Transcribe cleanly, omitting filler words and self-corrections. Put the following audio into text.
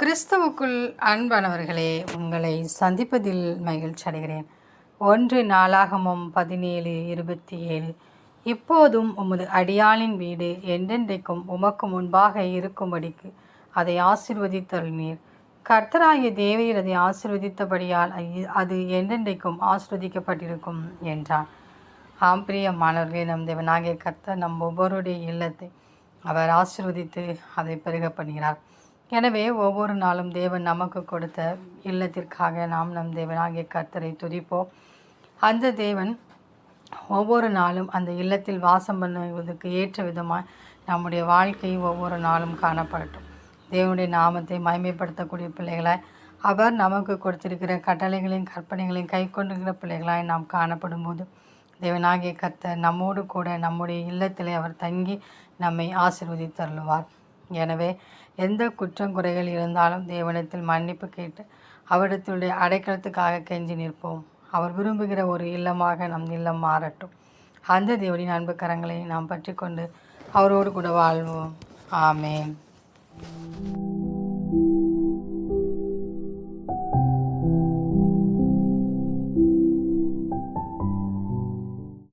கிறிஸ்துவுக்குள் அன்பானவர்களே, உங்களை சந்திப்பதில் மகிழ்ச்சி அடைகிறேன். 1 நாளாகமம் 17:27. இப்போதும் உமது அடியாளின் வீடு என்றென்றைக்கும் உமக்கு முன்பாக இருக்கும்படிக்கு அதை ஆசீர்வதித்தருளினீர். கர்த்தராகிய தேவரீர் அதை ஆசீர்வதித்தபடியால் அது என்றென்றைக்கும் ஆசீர்வதிக்கப்பட்டிருக்கும் என்றார். பிரியமானவர்களே, நம் தேவனாகிய கர்த்தர் நம் ஒவ்வொருடைய இல்லத்தை அவர் ஆசீர்வதித்து அதை பெருக பண்ணுகிறார். எனவே ஒவ்வொரு நாளும் தேவன் நமக்கு கொடுத்த இல்லத்திற்காக நாம் நம் தேவனாகிய கர்த்தரை துதிப்போம். அந்த தேவன் ஒவ்வொரு நாளும் அந்த இல்லத்தில் வாசம் பண்ணுவதற்கு ஏற்ற விதமாக நம்முடைய வாழ்க்கை ஒவ்வொரு நாளும் காணப்படட்டும். தேவனுடைய நாமத்தை மகிமைப்படுத்தக்கூடிய பிள்ளைகளாய், அவர் நமக்கு கொடுத்திருக்கிற கட்டளைகளையும் கற்பனைகளையும் கை கொண்டிருக்கிற பிள்ளைகளாய் நாம் காணப்படும் போது தேவனாகிய கர்த்தர் நம்மோடு கூட நம்முடைய இல்லத்திலே அவர் தங்கி நம்மை ஆசீர்வதித்தருளுவார். எனவே எந்த குற்றங்குறைகள் இருந்தாலும் தேவனிடத்தில் மன்னிப்பு கேட்டு அவரிடத்தினுடைய அடைக்கலத்துக்காக கெஞ்சி நிற்போம். அவர் விரும்புகிற ஒரு இல்லமாக நம் இல்லம் மாறட்டும். அந்த தேவனின் அன்பு கரங்களை நாம் பற்றி கொண்டு அவரோடு கூட வாழ்வோம். ஆமேன்.